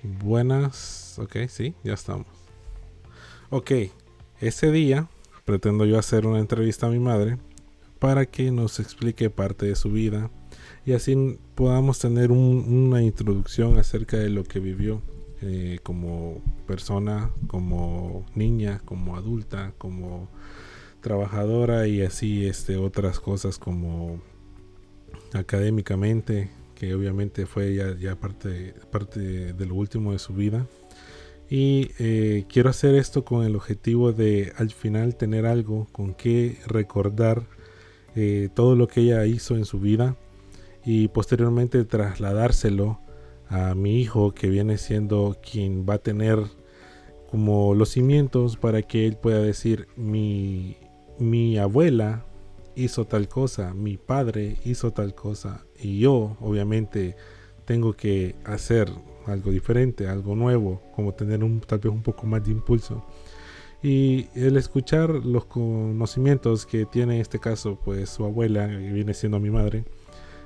Buenas, ok, sí, ya estamos. Ok, ese día pretendo yo hacer una entrevista a mi madre para que nos explique parte de su vida y así podamos tener una introducción acerca de lo que vivió como persona, como niña, como adulta, como trabajadora y así otras cosas como académicamente, que obviamente fue ya parte de lo último de su vida. Y quiero hacer esto con el objetivo de al final tener algo con que recordar todo lo que ella hizo en su vida y posteriormente trasladárselo a mi hijo, que viene siendo quien va a tener como los cimientos para que él pueda decir mi abuela hizo tal cosa, mi padre hizo tal cosa y yo obviamente tengo que hacer algo diferente, algo nuevo, como tener tal vez un poco más de impulso. Y el escuchar los conocimientos que tiene en este caso pues su abuela, que viene siendo mi madre,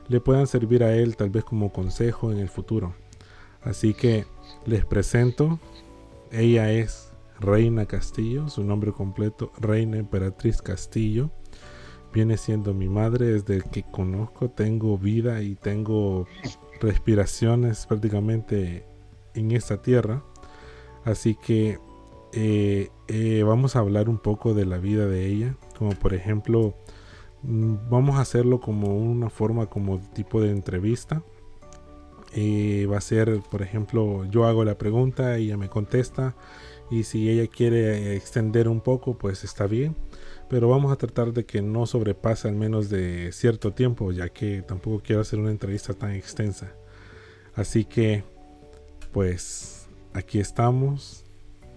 le puedan servir a él tal vez como consejo en el futuro. Así que les presento, ella es Reina Castillo, su nombre completo Reina Emperatriz Castillo. Viene siendo mi madre desde que conozco, tengo vida y tengo respiraciones prácticamente en esta tierra. Así que vamos a hablar un poco de la vida de ella, como por ejemplo, vamos a hacerlo como una forma como tipo de entrevista. Va a ser, por ejemplo, yo hago la pregunta, ella me contesta y si ella quiere extender un poco, pues está bien. Pero vamos a tratar de que no sobrepase al menos de cierto tiempo, ya que tampoco quiero hacer una entrevista tan extensa. Así que, pues, aquí estamos.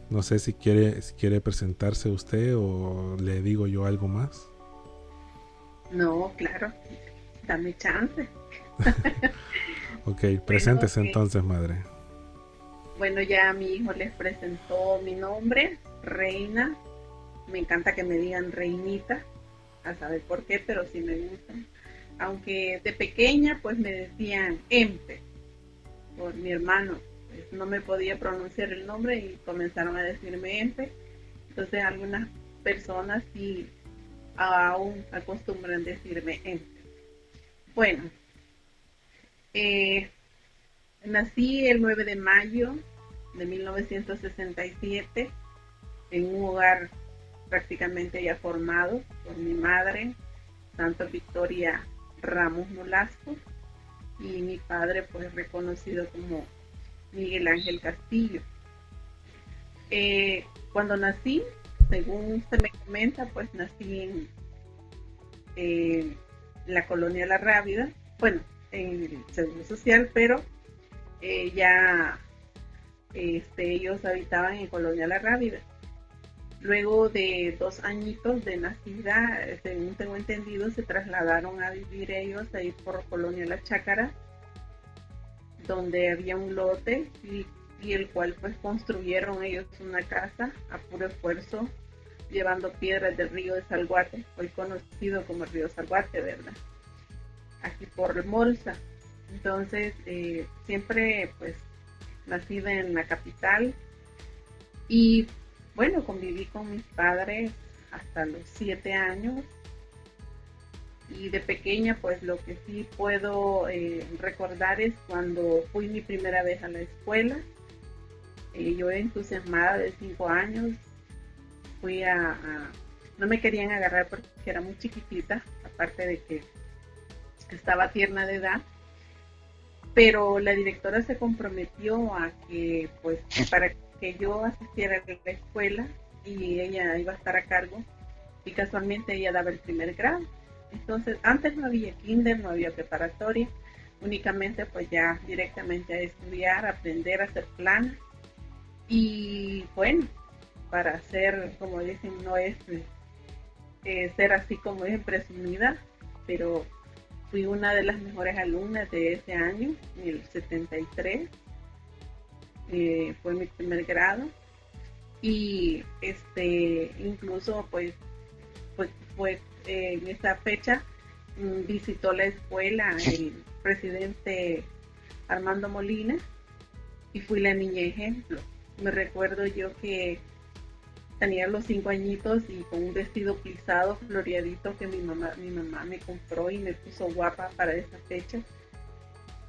No sé si quiere presentarse usted o le digo yo algo más. No, claro, dame chance. Ok, Bueno, preséntese entonces, madre. bueno, ya mi hijo les presentó mi nombre, Reina. Me encanta que me digan Reinita, a saber por qué, pero sí me gusta. Aunque de pequeña, pues me decían Empe, por mi hermano. Pues no me podía pronunciar el nombre y comenzaron a decirme Empe. Entonces algunas personas sí aún acostumbran decirme Empe. Bueno, eh, nací el 9 de mayo de 1967 en un hogar prácticamente ya formado por mi madre, Santa Victoria Ramos Nolasco, y mi padre pues reconocido como Miguel Ángel Castillo. Cuando nací, según se me comenta, pues nací en la colonia La Rábida, bueno, en el Seguro Social, pero ya ellos habitaban en Colonia La Rábida. Luego de 2 añitos de nacida, según tengo entendido, se trasladaron a vivir ellos ahí por Colonia La Chácara, donde había un lote y el cual pues construyeron ellos una casa a puro esfuerzo, llevando piedras del río de Salguate, hoy conocido como el río Salguate, ¿verdad? Aquí por Molsa. Entonces, siempre pues nacida en la capital y bueno, conviví con mis padres hasta los 7 años y de pequeña pues lo que sí puedo recordar es cuando fui mi primera vez a la escuela. Yo entusiasmada de 5 años fui no me querían agarrar porque era muy chiquitita, aparte de que estaba tierna de edad, pero la directora se comprometió a que pues para que yo asistiera a la escuela y ella iba a estar a cargo y casualmente ella daba el primer grado. Entonces, antes no había kinder, no había preparatoria, únicamente pues ya directamente a estudiar, a aprender a hacer planes y bueno, para hacer, como dicen, no es ser así como es presumida, pero fui una de las mejores alumnas de ese año, en el 73, fue mi primer grado y incluso pues fue en esa fecha visitó la escuela el presidente Armando Molina y fui la niña ejemplo. Me recuerdo yo que tenía los 5 añitos y con un vestido plisado, floreadito que mi mamá me compró y me puso guapa para esa fecha.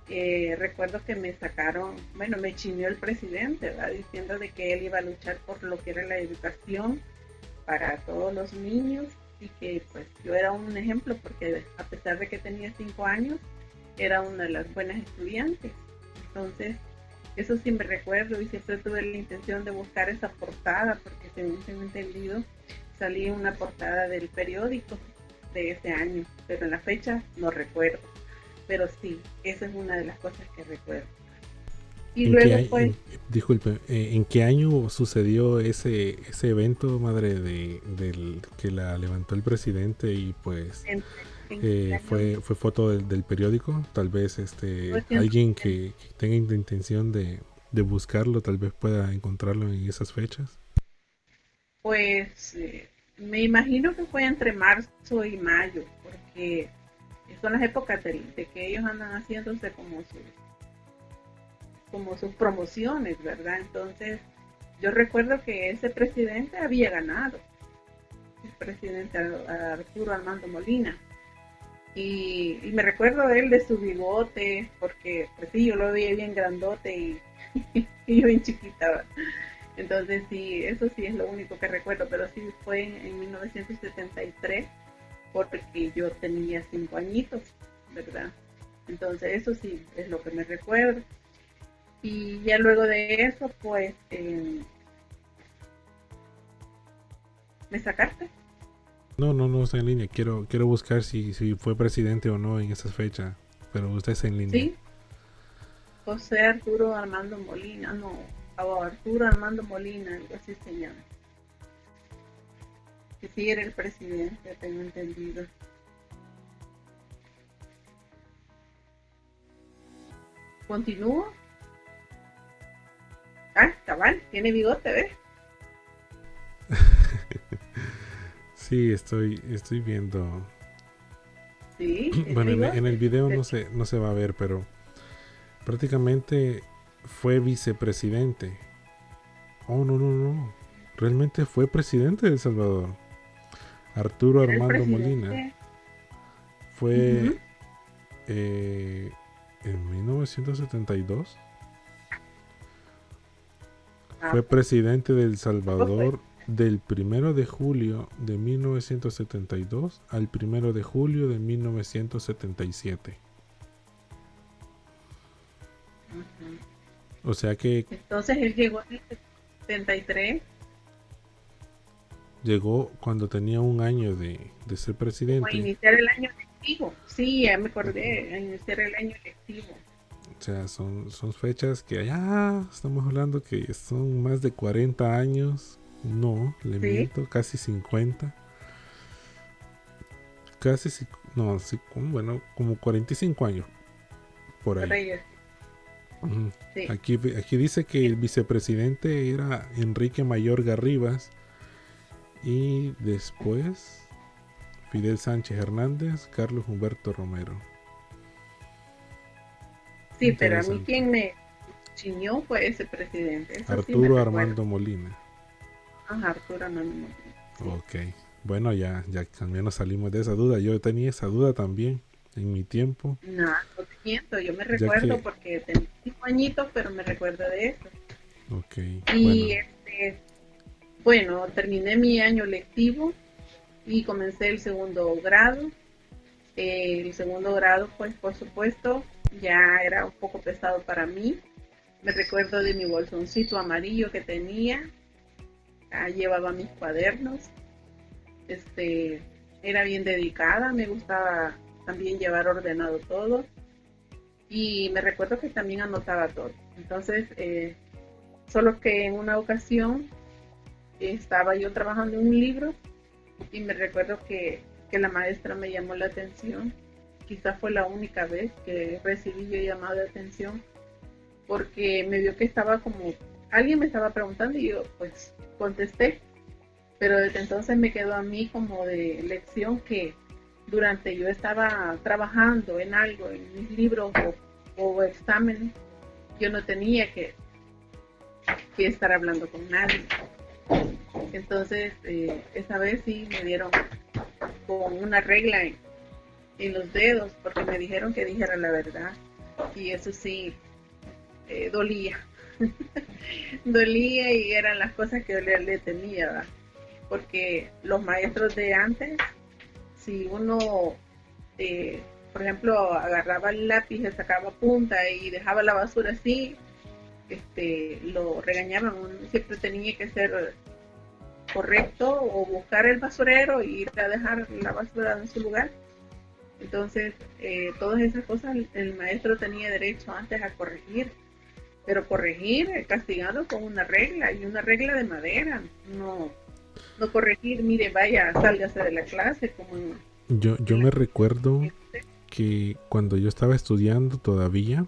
Recuerdo que me sacaron, bueno, me chineó el presidente, ¿verdad? Diciendo de que él iba a luchar por lo que era la educación para todos los niños y que pues yo era un ejemplo porque a pesar de que tenía 5 años, era una de las buenas estudiantes. Entonces, eso sí me recuerdo y siempre tuve la intención de buscar esa portada porque según tengo entendido, salí en una portada del periódico de ese año, pero en la fecha no recuerdo. Pero sí, esa es una de las cosas que recuerdo. Y ¿En qué luego año, pues, disculpe, ¿en qué año sucedió ese evento, madre, del que la levantó el presidente y pues en el año fue foto del periódico? Tal vez alguien 1970, que tenga intención de buscarlo, tal vez pueda encontrarlo en esas fechas. pues me imagino que fue entre marzo y mayo, porque son las épocas de que ellos andan haciéndose como sus promociones, ¿verdad? Entonces, yo recuerdo que ese presidente había ganado, el presidente Arturo Armando Molina. Y me recuerdo él de su bigote, porque pues sí, yo lo veía bien grandote y yo bien chiquita, ¿verdad? Entonces sí, eso sí es lo único que recuerdo, pero sí fue en 1973, porque yo tenía 5 añitos, ¿verdad? Entonces eso sí es lo que me recuerdo. Y ya luego de eso, pues, me sacaste. No, no, no está en línea. Quiero buscar si fue presidente o no en esa fecha. Pero usted está en línea. Sí, José Arturo Armando Molina, no, Arturo Armando Molina, algo así se llama. Que sí era el presidente, tengo entendido. ¿Continúo? Ah, cabal, tiene bigote, ¿ves? Sí, estoy viendo. Sí, tiene Bueno, en el bigote. video no se va a ver, pero prácticamente fue vicepresidente. Oh, no, no, no. Realmente fue presidente de El Salvador. Arturo Era el Armando Molina presidente. fue Ujú. en 1972. Ah, Fue presidente de El pues fue. Salvador del 1 de julio de 1972 al 1 de julio de 1977. Ujú. O sea que Entonces él llegó en el 73, llegó cuando tenía un año de ser como a presidente. iniciar el año lectivo. Sí, ya me Ujú. acordé, a iniciar el año lectivo. O sea, son fechas que allá estamos hablando que son más de 40 años. No, le Sí, miento, casi 50. Casi, no, sí, bueno, como 45 años por por ahí. ahí, Ujú. sí. Aquí dice que el vicepresidente era Enrique Mayor Garribas y después Fidel Sánchez Hernández, Carlos Humberto Romero. Sí, pero a mí Interesante. quien me chiñó fue ese presidente, eso sí me Arturo recuerdo. Armando Molina. Ajá, Arturo Anónimo. Sí. Ok. Bueno, ya al menos salimos de esa duda. Yo tenía esa duda también en mi tiempo, No, no te miento, yo me ya recuerdo que, porque tenía 5 añitos, pero me recuerdo de eso. ok, Y bueno, bueno, terminé mi año lectivo y comencé el segundo grado. El segundo grado, pues por supuesto, ya era un poco pesado para mí. Me recuerdo de mi bolsoncito amarillo que tenía, llevaba mis cuadernos, este, era bien dedicada, me gustaba también llevar ordenado todo y me recuerdo que también anotaba todo. Entonces, solo que en una ocasión estaba yo trabajando en un libro y me recuerdo que la maestra me llamó la atención. Quizás fue la única vez que recibí yo llamado de atención porque me vio que estaba como, alguien me estaba preguntando y yo pues contesté, pero desde entonces me quedó a mí como de lección que durante yo estaba trabajando en algo, en mis libros o exámenes, yo no tenía y estar hablando con nadie. Entonces, esa vez sí me dieron con una regla en los dedos porque me dijeron que dijera la verdad y eso sí dolía. Dolía y eran las cosas que le temía, ¿verdad? Porque los maestros de antes, si uno, por ejemplo, agarraba el lápiz, le sacaba punta y dejaba la basura así, lo regañaban. Uno siempre tenía que ser correcto o buscar el basurero e ir a dejar la basura en su lugar. Entonces, todas esas cosas el maestro tenía derecho antes a corregir, pero corregir castigando con una regla y una regla de madera, no, no corregir, mire, vaya, sálgase de la clase como Yo en me la... recuerdo que cuando yo estaba estudiando todavía,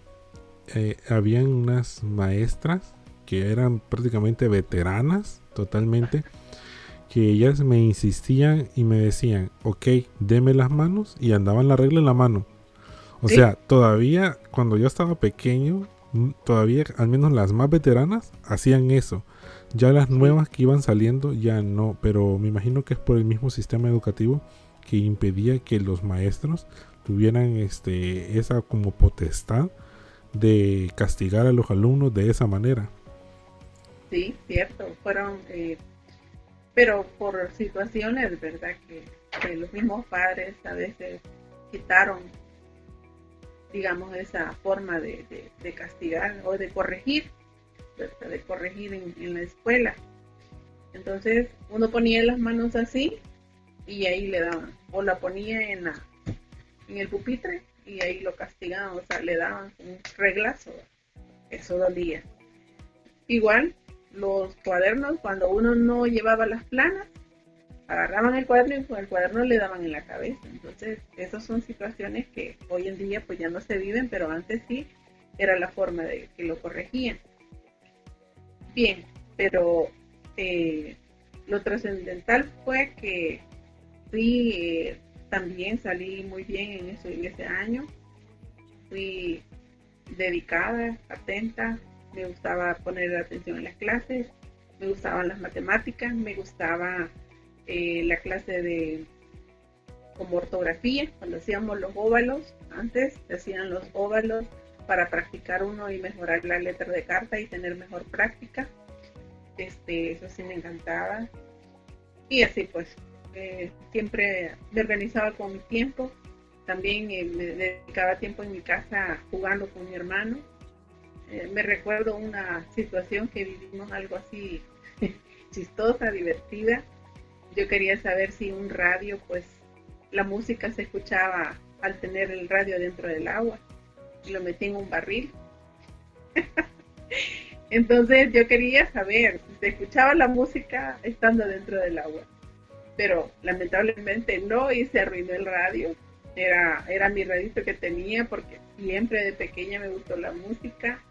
habían unas maestras que eran prácticamente veteranas totalmente, que ellas me insistían y me decían, ok, deme las manos, y andaban la regla en la mano. O Sí, sea, todavía cuando yo estaba pequeño, todavía al menos las más veteranas hacían eso. Ya las sí, nuevas que iban saliendo ya no, pero me imagino que es por el mismo sistema educativo que impedía que los maestros tuvieran esa como potestad de castigar a los alumnos de esa manera. sí, cierto, fueron, pero por situaciones, ¿verdad? Que los mismos padres a veces quitaron, digamos, esa forma de castigar o de corregir, ¿verdad? De corregir en la escuela. Entonces uno ponía las manos así y ahí le daban, o la ponía en el pupitre y ahí lo castigaban, o sea, le daban un reglazo, eso dolía. Igual los cuadernos, cuando uno no llevaba las planas, agarraban el cuaderno y con el cuaderno le daban en la cabeza. Entonces, esas son situaciones que hoy en día pues ya no se viven, pero antes sí era la forma de que lo corregían. Bien, pero lo trascendental fue que fui, también salí muy bien en ese año, fui dedicada, atenta, me gustaba poner atención en las clases, me gustaban las matemáticas, me gustaba la clase de como ortografía, cuando hacíamos los óvalos, antes se hacían los óvalos para practicar uno y mejorar la letra de carta y tener mejor práctica. Eso sí me encantaba. Y así pues, siempre me organizaba con mi tiempo. También me dedicaba tiempo en mi casa jugando con mi hermano. Me recuerdo una situación que vivimos algo así chistosa, divertida. Yo quería saber si un radio, pues la música se escuchaba al tener el radio dentro del agua y lo metí en un barril. Entonces yo quería saber si se escuchaba la música estando dentro del agua, pero lamentablemente no y se arruinó el radio. Era mi radito que tenía porque siempre de pequeña me gustó la música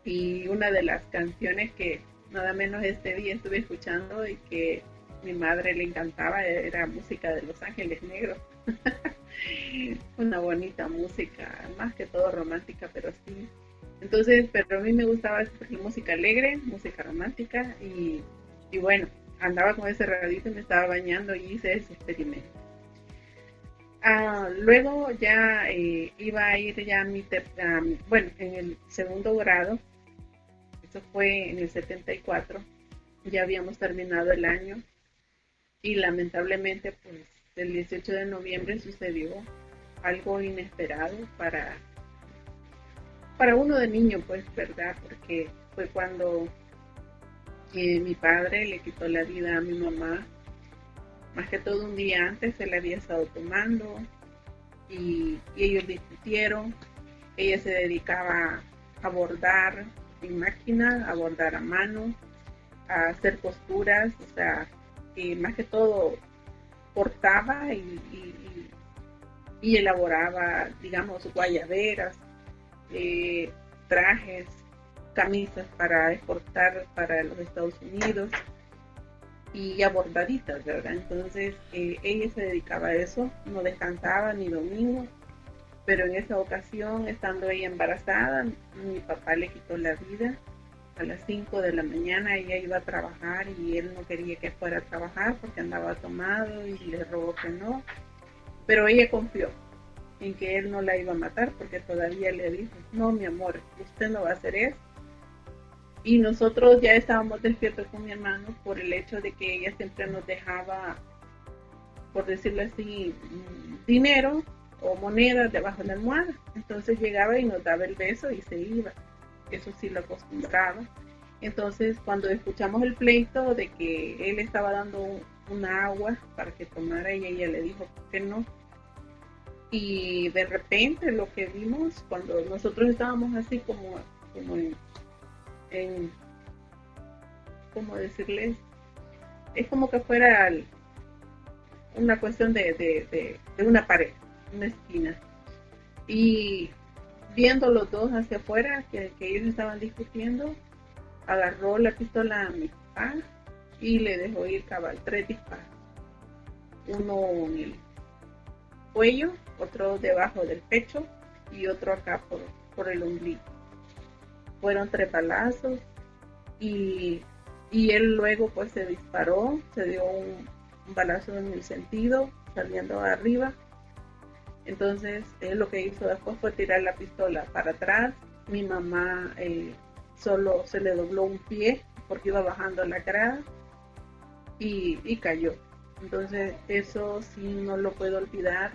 y una de las canciones que nada menos este día estuve escuchando y que mi madre le encantaba era música de Los Ángeles Negros. Una bonita música, más que todo romántica, pero sí. Entonces, pero a mí me gustaba la música alegre, música romántica y bueno, andaba con ese radito y me estaba bañando y hice ese experimento. Luego ya iba a ir ya a bueno, en el segundo grado, eso fue en el 74, ya habíamos terminado el año y lamentablemente pues el 18 de noviembre sucedió algo inesperado para uno de niño, pues, ¿verdad? Porque fue cuando mi padre le quitó la vida a mi mamá. Más que todo un día antes se la había estado tomando y ellos discutieron. Ella se dedicaba a bordar en máquina, a bordar a mano, a hacer costuras, o sea, más que todo cortaba y elaboraba, digamos, guayaberas, trajes, camisas para exportar para los Estados Unidos y abordaditas, ¿verdad? Entonces ella se dedicaba a eso, no descansaba ni domingo, pero en esa ocasión, estando ella embarazada, mi papá le quitó la vida a las 5 de la mañana ella iba a trabajar y él no quería que fuera a trabajar porque andaba tomado y le rogó que no. Pero ella confió en que él no la iba a matar porque todavía le dijo, no mi amor, usted no va a hacer eso. Y nosotros ya estábamos despiertos con mi hermano por el hecho de que ella siempre nos dejaba, por decirlo así, dinero o monedas debajo de la almohada. Entonces llegaba y nos daba el beso y se iba. Eso sí lo acostumbraba. Entonces cuando escuchamos el pleito de que él estaba dando una agua para que tomara y ella le dijo que no. Y de repente lo que vimos cuando nosotros estábamos así como en ¿cómo decirles? Es como que fuera una cuestión de una pared, una esquina. Y viendo los dos hacia afuera, que ellos estaban discutiendo, agarró la pistola a mi papá y le dejó ir cabal 3 disparos. Uno en el cuello, otro debajo del pecho y otro acá por el ombligo. Fueron 3 balazos y él luego pues se disparó, se dio un balazo en el sentido, saliendo arriba. Entonces él lo que hizo después fue tirar la pistola para atrás. Mi mamá solo se le dobló un pie porque iba bajando la grada y cayó. Entonces eso sí no lo puedo olvidar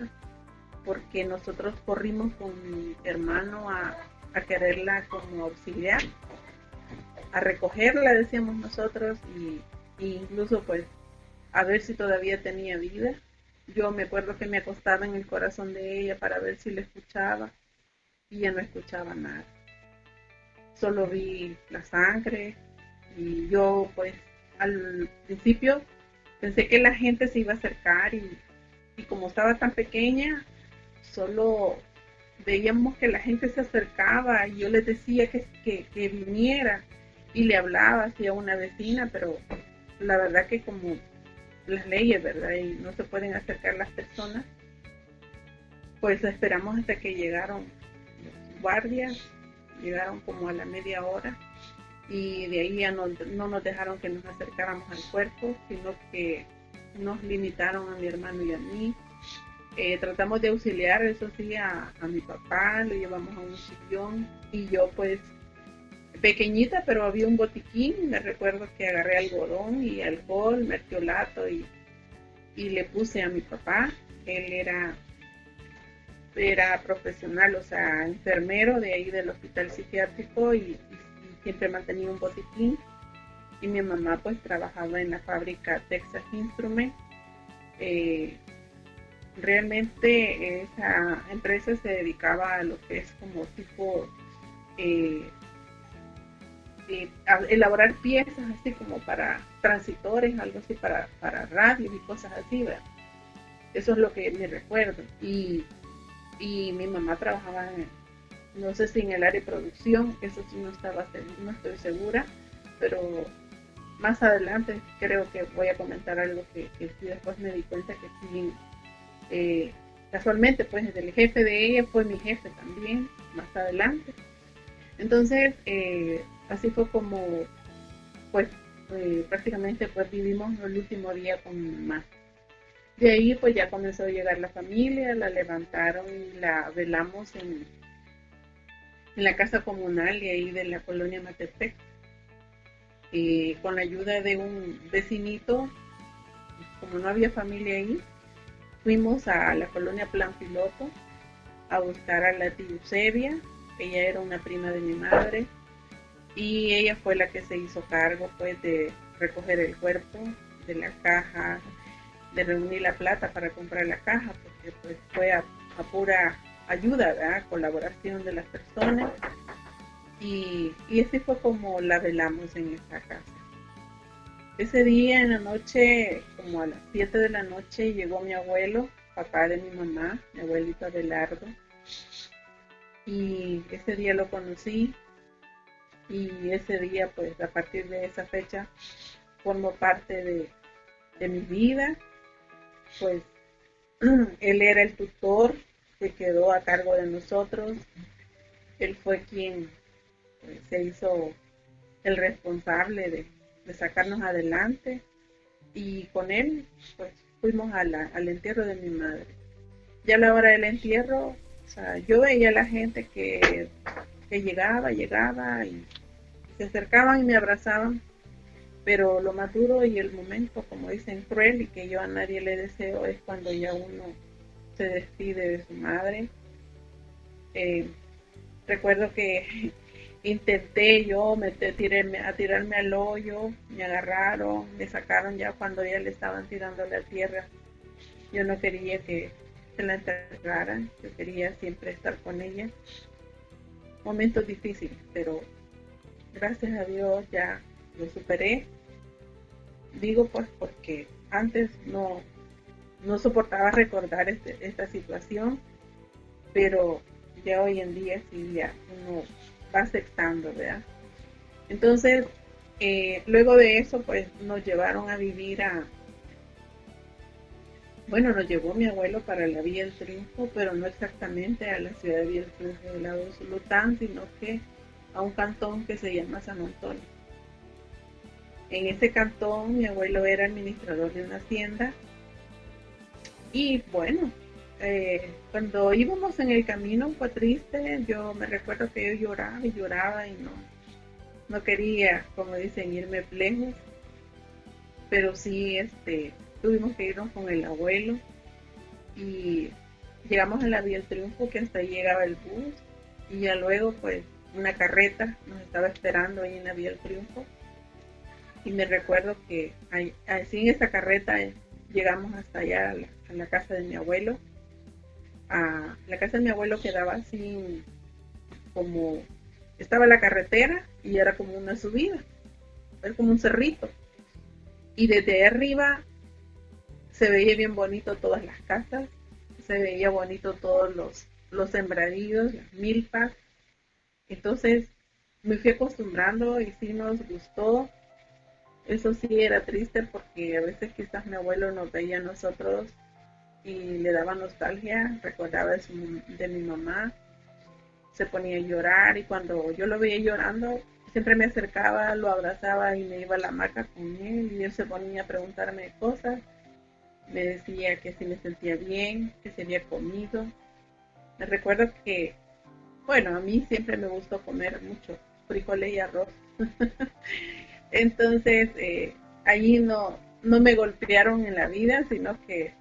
porque nosotros corrimos con mi hermano a quererla como auxiliar, a recogerla, decíamos nosotros, y incluso pues a ver si todavía tenía vida. Yo me acuerdo que me acostaba en el corazón de ella para ver si le escuchaba y ya no escuchaba nada. Solo vi la sangre y yo pues al principio pensé que la gente se iba a acercar y como estaba tan pequeña, solo veíamos que la gente se acercaba y yo les decía que viniera y le hablaba hacia una vecina, pero la verdad que como las leyes, ¿verdad? Y no se pueden acercar las personas, pues esperamos hasta que llegaron los guardias, llegaron como a la media hora y de ahí ya no nos dejaron que nos acercáramos al cuerpo, sino que nos limitaron a mi hermano y a mí. Tratamos de auxiliar, eso sí, a mi papá, lo llevamos a un sillón y yo pues pequeñita, pero había un botiquín, me recuerdo que agarré algodón y alcohol, mertiolato y le puse a mi papá. Él era profesional, o sea, enfermero de ahí del hospital psiquiátrico y siempre mantenía un botiquín. Y mi mamá pues trabajaba en la fábrica Texas Instruments. Realmente esa empresa se dedicaba a lo que es como tipo a elaborar piezas así como para transitores, algo así para radios y cosas así, ¿verdad? Eso es lo que me recuerdo. Y mi mamá trabajaba no sé si en el área de producción, eso sí no estoy segura, pero más adelante creo que voy a comentar algo que sí después me di cuenta que sí, casualmente pues el jefe de ella fue mi jefe también, más adelante. Entonces, así fue como pues prácticamente pues vivimos el último día con mi mamá. De ahí pues ya comenzó a llegar la familia, la levantaron y la velamos en la casa comunal de ahí de la colonia Matepec. Con la ayuda de un vecinito, como no había familia ahí, fuimos a la colonia Plan Piloto a buscar a la tía Eusebia. Ella era una prima de mi madre y ella fue la que se hizo cargo pues de recoger el cuerpo, de la caja, de reunir la plata para comprar la caja, porque pues fue a pura ayuda, ¿verdad? Colaboración de las personas y así fue como la velamos en esta casa. Ese día en la noche, como a las 7 de la noche, llegó mi abuelo, papá de mi mamá, mi abuelito Abelardo, y ese día lo conocí y ese día pues a partir de esa fecha formó parte de mi vida. Pues él era el tutor que quedó a cargo de nosotros, él fue quien pues, se hizo el responsable de sacarnos adelante, y con él pues fuimos al entierro de mi madre. Ya a la hora del entierro, o sea, yo veía a la gente que llegaba y se acercaban y me abrazaban, pero lo más duro y el momento, como dicen, cruel y que yo a nadie le deseo, es cuando ya uno se despide de su madre. Eh, Recuerdo que intenté yo tirarme al hoyo, me agarraron, me sacaron ya cuando ya le estaban tirando la tierra. Yo no quería que se la enterraran, yo quería siempre estar con ella. Momentos difíciles, pero gracias a Dios ya lo superé. Digo pues porque antes no soportaba recordar esta situación, pero ya hoy en día sí ya uno va aceptando, ¿verdad? Entonces, luego de eso, pues nos llevaron a vivir bueno, nos llevó mi abuelo para la Villa del Triunfo, pero no exactamente a la ciudad de Villa del Triunfo del lado de Zulután, sino que a un cantón que se llama San Antonio. En ese cantón mi abuelo era administrador de una hacienda y bueno, cuando íbamos en el camino fue triste. Yo me recuerdo que yo lloraba y no quería, como dicen, irme lejos, pero sí tuvimos que irnos con el abuelo y llegamos a la Vía del Triunfo, que hasta ahí llegaba el bus, y ya luego pues una carreta nos estaba esperando ahí en la Vía del Triunfo. Y me recuerdo que así en esa carreta llegamos hasta allá a la casa de mi abuelo. La casa de mi abuelo quedaba así como, estaba la carretera y era como una subida, era como un cerrito. Y desde arriba se veía bien bonito todas las casas, se veía bonito todos los sembradíos, las milpas. Entonces me fui acostumbrando y sí nos gustó. Eso sí era triste porque a veces quizás mi abuelo nos veía a nosotros y le daba nostalgia, recordaba de mi mamá, se ponía a llorar y cuando yo lo veía llorando, siempre me acercaba, lo abrazaba y me iba a la hamaca con él y él se ponía a preguntarme cosas, me decía que si me sentía bien, que se había comido. Me recuerdo que, bueno, a mí siempre me gustó comer mucho frijoles y arroz. Entonces, allí no me golpearon en la vida, sino que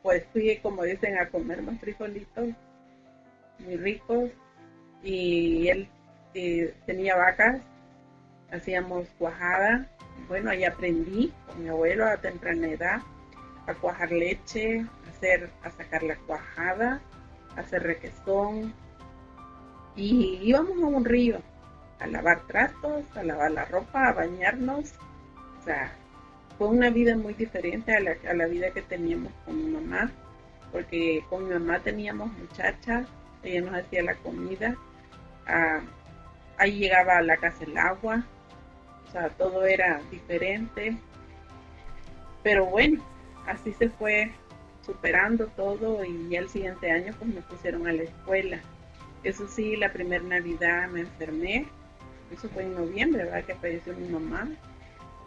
pues fui, como dicen, a comer más frijolitos muy ricos. Y él tenía vacas, hacíamos cuajada. Bueno, ahí aprendí con mi abuelo a temprana edad a cuajar leche, a sacar la cuajada, a hacer requesón. Y íbamos a un río a lavar trastos, a lavar la ropa, a bañarnos. O sea, fue una vida muy diferente a la vida que teníamos con mi mamá, porque con mi mamá teníamos muchachas, ella nos hacía la comida, ahí llegaba a la casa el agua, o sea, todo era diferente, pero bueno, así se fue superando todo y ya el siguiente año pues me pusieron a la escuela. Eso sí, la primera Navidad me enfermé, eso fue en noviembre, ¿verdad? Que falleció mi mamá.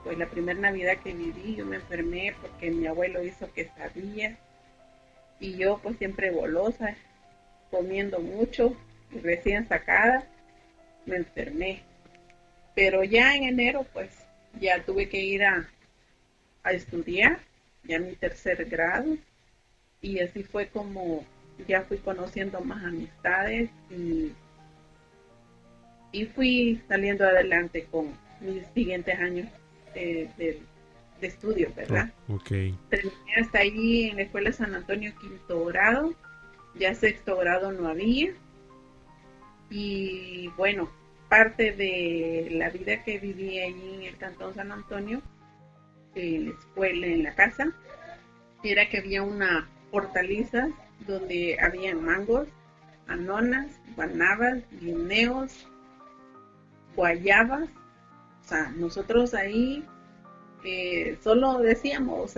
Pues la primera Navidad que viví yo me enfermé porque mi abuelo hizo quesadillas y yo pues siempre golosa, comiendo mucho y recién sacada, me enfermé. Pero ya en enero pues ya tuve que ir a estudiar, ya mi tercer grado, y así fue como ya fui conociendo más amistades y fui saliendo adelante con mis siguientes años de estudio, ¿verdad? Oh, ok. Terminé hasta ahí en la escuela San Antonio quinto grado, ya sexto grado no había, y bueno, parte de la vida que viví allí en el Cantón San Antonio, en la escuela, en la casa, era que había una hortaliza donde había mangos, anonas, guanábas, guineos, guayabas. O sea, nosotros ahí solo decíamos,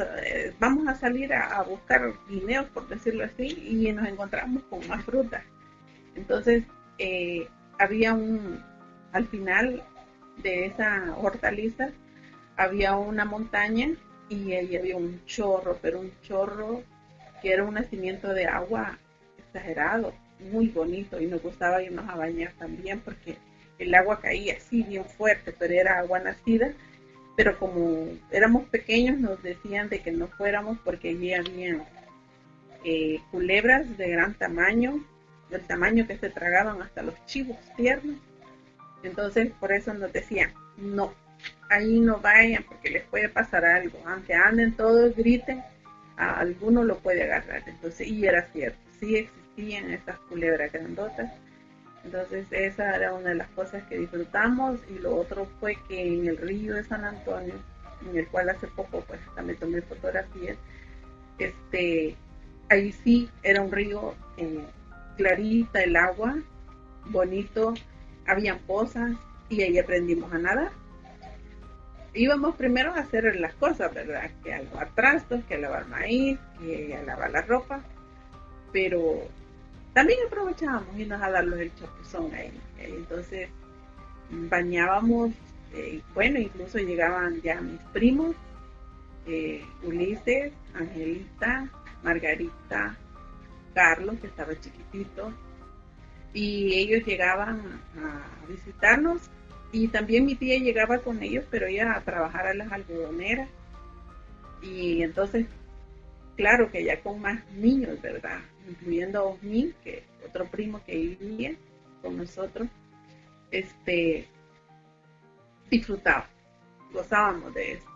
vamos a salir a buscar guineos, por decirlo así, y nos encontramos con más frutas. Entonces, había al final de esa hortaliza había una montaña y ahí había un chorro, pero un chorro que era un nacimiento de agua exagerado, muy bonito, y nos gustaba irnos a bañar también porque el agua caía así bien fuerte, pero era agua nacida. Pero como éramos pequeños nos decían de que no fuéramos porque allí había culebras de gran tamaño, del tamaño que se tragaban hasta los chivos tiernos. Entonces por eso nos decían, no, ahí no vayan porque les puede pasar algo, aunque anden todos, griten, a alguno lo puede agarrar. Entonces, y era cierto, sí existían estas culebras grandotas. Entonces esa era una de las cosas que disfrutamos, y lo otro fue que en el río de San Antonio, en el cual hace poco pues también tomé fotografías, este, ahí sí era un río clarita el agua, bonito, habían pozas y ahí aprendimos a nadar. Íbamos primero a hacer las cosas, ¿verdad? Que a lavar trastos, que a lavar maíz, que a lavar la ropa, pero también aprovechábamos irnos a darles el chapuzón ahí. Entonces bañábamos, bueno, incluso llegaban ya mis primos, Ulises, Angelita, Margarita, Carlos, que estaba chiquitito, y ellos llegaban a visitarnos, y también mi tía llegaba con ellos, pero ella a trabajar a las algodoneras, y entonces, claro que ya con más niños, ¿verdad? Incluyendo a Osmin, que otro primo que vivía con nosotros, este, disfrutaba, gozábamos de eso.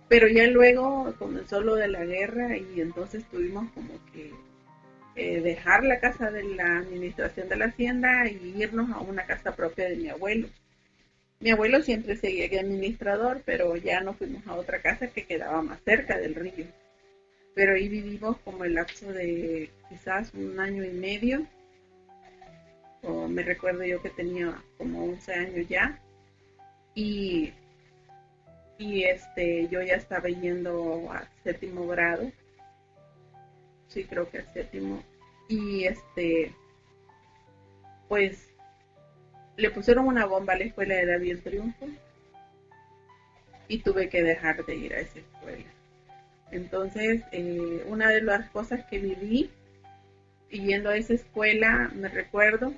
Pero ya luego comenzó lo de la guerra y entonces tuvimos como que dejar la casa de la administración de la hacienda y irnos a una casa propia de mi abuelo. Mi abuelo siempre seguía de administrador, pero ya nos fuimos a otra casa que quedaba más cerca del río. Pero ahí vivimos como el lapso de quizás un año y medio, o me recuerdo yo que tenía como 11 años ya, y, yo ya estaba yendo a séptimo grado, sí creo que al séptimo, y pues le pusieron una bomba a la escuela de David el Triunfo y tuve que dejar de ir a esa escuela. Entonces, una de las cosas que viví y yendo a esa escuela, me recuerdo,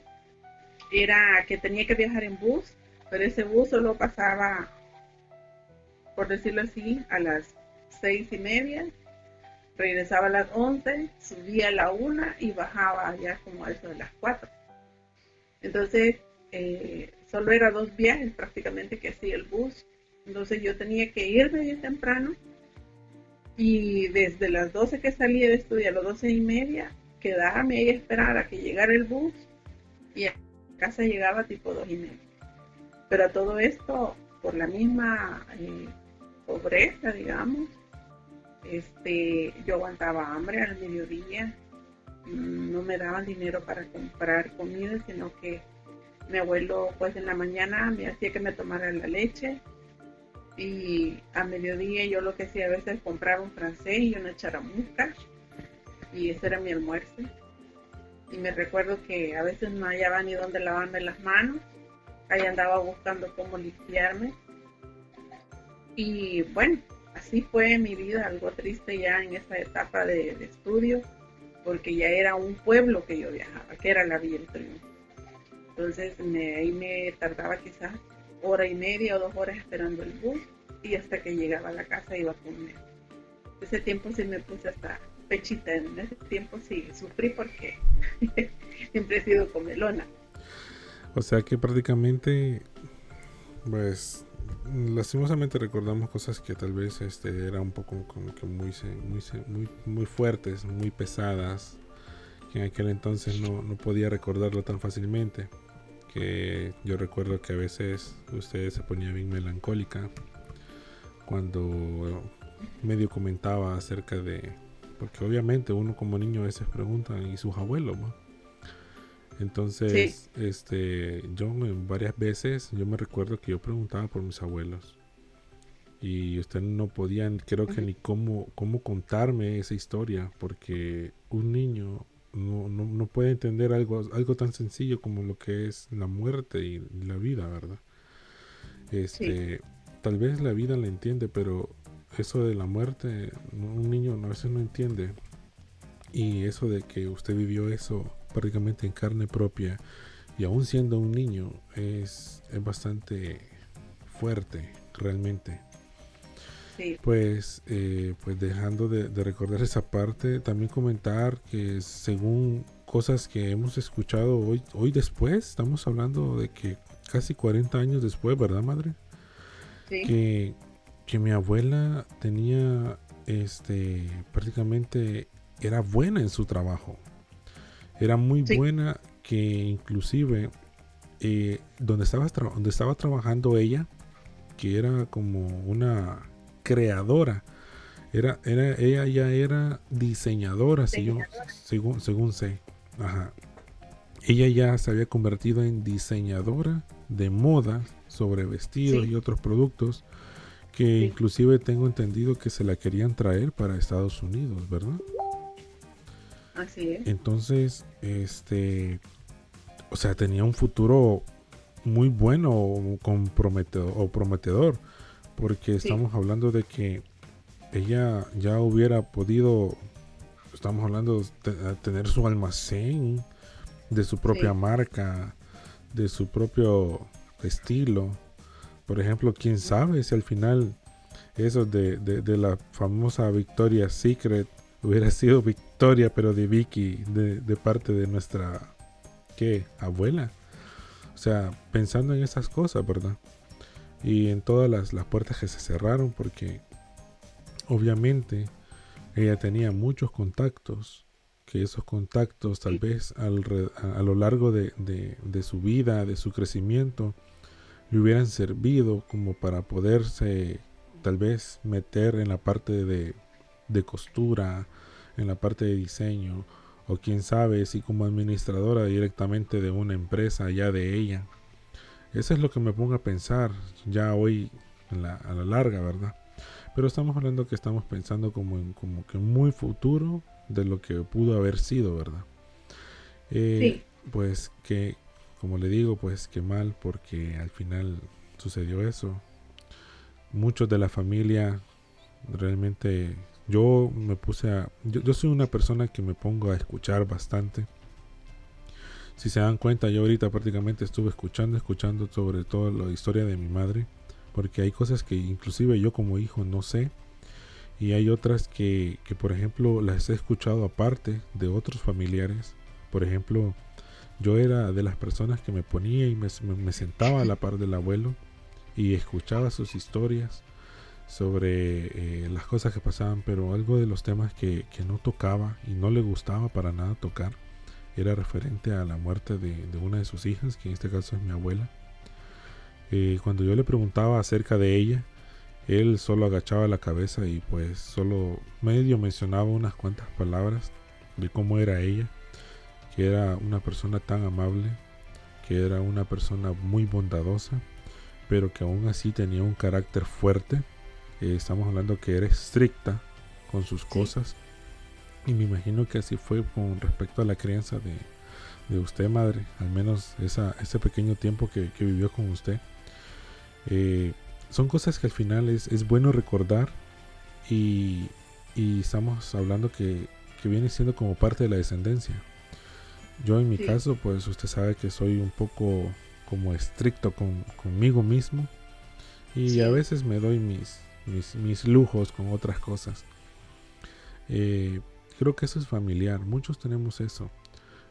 era que tenía que viajar en bus, pero ese bus solo pasaba, por decirlo así, a las 6:30, regresaba a las 11, subía a la 1 y bajaba ya como a eso de las 4. Entonces, solo era 2 viajes prácticamente que hacía el bus. Entonces yo tenía que irme bien temprano y desde las 12 que salía de estudiar a las 12:30, quedarme ahí a esperar a que llegara el bus, y a casa llegaba tipo 2:30. Pero a todo esto, por la misma pobreza, digamos, yo aguantaba hambre al mediodía, no me daban dinero para comprar comida, sino que mi abuelo pues en la mañana me hacía que me tomara la leche, y a mediodía yo lo que hacía a veces compraba un francés y una charamusca, y ese era mi almuerzo. Y me recuerdo que a veces no hallaba ni dónde lavarme las manos, ahí andaba buscando cómo limpiarme, y bueno, así fue mi vida, algo triste ya en esa etapa de estudio, porque ya era un pueblo que yo viajaba, que era la Villa del Triunfo. Entonces ahí me tardaba quizás hora y media o 2 horas esperando el bus, y hasta que llegaba a la casa iba a comer. Ese tiempo sí me puse hasta pechita, en ese tiempo sí sufrí porque siempre he sido comelona. O sea que prácticamente, pues, lastimosamente recordamos cosas que tal vez era un poco como que muy fuertes, muy pesadas, que en aquel entonces no podía recordarlo tan fácilmente. Que yo recuerdo que a veces usted se ponía bien melancólica cuando medio comentaba acerca de, porque obviamente uno como niño a veces pregunta, ¿y sus abuelos, no? Sí. Entonces, yo varias veces yo me recuerdo que yo preguntaba por mis abuelos, y usted no podía, creo que Uh-huh. ni cómo contarme esa historia, porque un niño no puede entender algo tan sencillo como lo que es la muerte y la vida, ¿verdad? sí, Este, tal vez la vida la entiende, pero eso de la muerte, un niño a veces no entiende. Y eso de que usted vivió eso prácticamente en carne propia y aún siendo un niño es bastante fuerte realmente. sí, Pues dejando de recordar esa parte, también comentar que según cosas que hemos escuchado hoy después, estamos hablando de que casi 40 años después, ¿verdad, madre? sí, Que, que mi abuela tenía, prácticamente era buena en su trabajo. Era muy sí, buena que inclusive donde estaba trabajando ella, que era como una creadora. Ella ya era diseñadora, diseñadora. según sé. Ajá. Ella ya se había convertido en diseñadora de moda sobre vestidos Sí, y otros productos que sí, inclusive tengo entendido que se la querían traer para Estados Unidos, ¿verdad? así es. Entonces, o sea, tenía un futuro muy bueno o prometedor, porque Sí, estamos hablando de que ella ya hubiera podido, estamos hablando de tener su almacén de su propia sí, marca, de su propio estilo. Por ejemplo, quién sabe si al final eso de la famosa Victoria's Secret hubiera sido Victoria, pero de Vicky, de parte de nuestra, ¿qué? Abuela. O sea, pensando en esas cosas, ¿verdad? Y en todas las puertas que se cerraron, porque obviamente ella tenía muchos contactos, que esos contactos tal sí, vez a lo largo de su vida, de su crecimiento, le hubieran servido como para poderse tal vez meter en la parte de costura, en la parte de diseño, o quién sabe si como administradora directamente de una empresa ya de ella. Eso es lo que me pongo a pensar ya hoy a la larga, ¿verdad? Pero estamos hablando que estamos pensando como que muy futuro de lo que pudo haber sido, ¿verdad? Eh, sí, pues que, como le digo, pues que mal porque al final sucedió eso. Muchos de la familia realmente yo me puse a... Yo soy una persona que me pongo a escuchar bastante. Si se dan cuenta, yo ahorita prácticamente estuve escuchando sobre todo la historia de mi madre, porque hay cosas que inclusive yo como hijo no sé, y hay otras que por ejemplo las he escuchado aparte de otros familiares. Por ejemplo, yo era de las personas que me ponía y me sentaba a la par del abuelo y escuchaba sus historias sobre las cosas que pasaban, pero algo de los temas que no tocaba y no le gustaba para nada tocar era referente a la muerte de una de sus hijas, que en este caso es mi abuela. Cuando yo le preguntaba acerca de ella, él solo agachaba la cabeza y pues solo medio mencionaba unas cuantas palabras de cómo era ella, que era una persona tan amable, que era una persona muy bondadosa, pero que aún así tenía un carácter fuerte. Estamos hablando que era estricta con sus sí, cosas. Y me imagino que así fue con respecto a la crianza de usted, madre. Al menos ese pequeño tiempo que vivió con usted. Eh, Son cosas que al final es bueno recordar. Y, y estamos hablando que viene siendo como parte de la descendencia. Yo en mi sí, caso, pues usted sabe que soy un poco como estricto conmigo mismo. Y a sí, veces me doy mis lujos con otras cosas. Eh, Creo que eso es familiar, muchos tenemos eso.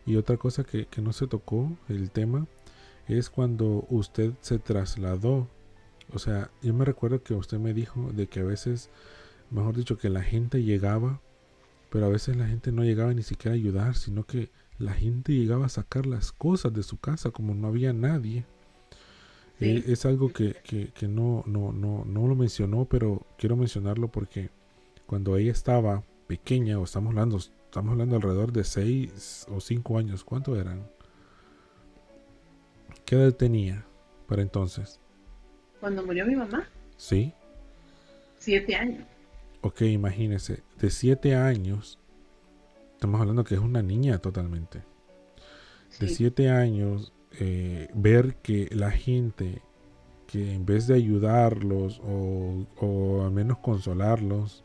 Y otra cosa que no se tocó, el tema, es cuando usted se trasladó. O sea, yo me recuerdo que usted me dijo de que a veces, mejor dicho, que la gente llegaba, pero a veces la gente no llegaba ni siquiera a ayudar, sino que la gente llegaba a sacar las cosas de su casa como no había nadie. sí, Es algo que no lo mencionó, pero quiero mencionarlo porque cuando ella estaba pequeña, o estamos hablando alrededor de 6 o 5 años, ¿cuánto eran? ¿Qué edad tenía para entonces? cuando murió mi mamá, Sí, 7 años. ok, imagínese, de 7 años, estamos hablando que es una niña totalmente. De Sí, 7 años, ver que la gente que en vez de ayudarlos o al menos consolarlos,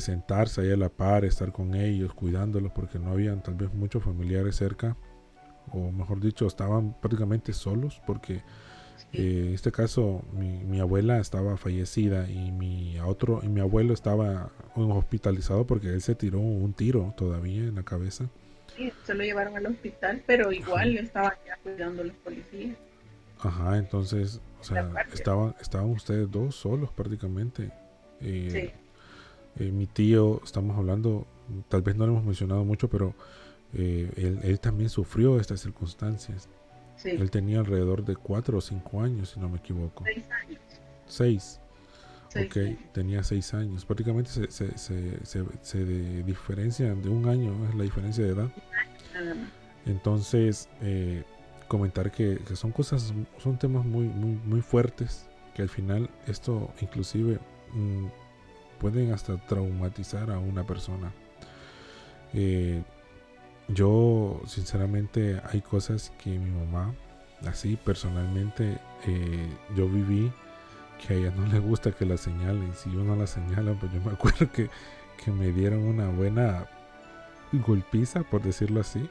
sentarse ahí a la par, estar con ellos, cuidándolos, porque no habían tal vez muchos familiares cerca, o mejor dicho, estaban prácticamente solos, porque sí, en este caso mi abuela estaba fallecida y mi abuelo estaba hospitalizado porque él se tiró un tiro todavía en la cabeza. sí, se lo llevaron al hospital, pero igual Ajá. estaban ya cuidando a los policías. Ajá, entonces, o La sea, guardia. estaban ustedes dos solos prácticamente. Eh, Sí, Mi tío, estamos hablando, tal vez no lo hemos mencionado mucho, pero él también sufrió estas circunstancias. sí, Él tenía alrededor de 4 o 5 años, si no me equivoco. 6 años, 6. Ok, 6 años, tenía 6 años. Prácticamente se diferencian de un año, es la diferencia de edad. nada más. Entonces, comentar que son cosas, son temas muy, muy, muy fuertes, que al final esto inclusive pueden hasta traumatizar a una persona. Eh, yo, sinceramente, hay cosas que mi mamá, así personalmente, yo viví que a ella no le gusta que la señalen. Si yo no la señalo, pues yo me acuerdo que me dieron una buena golpiza, por decirlo así.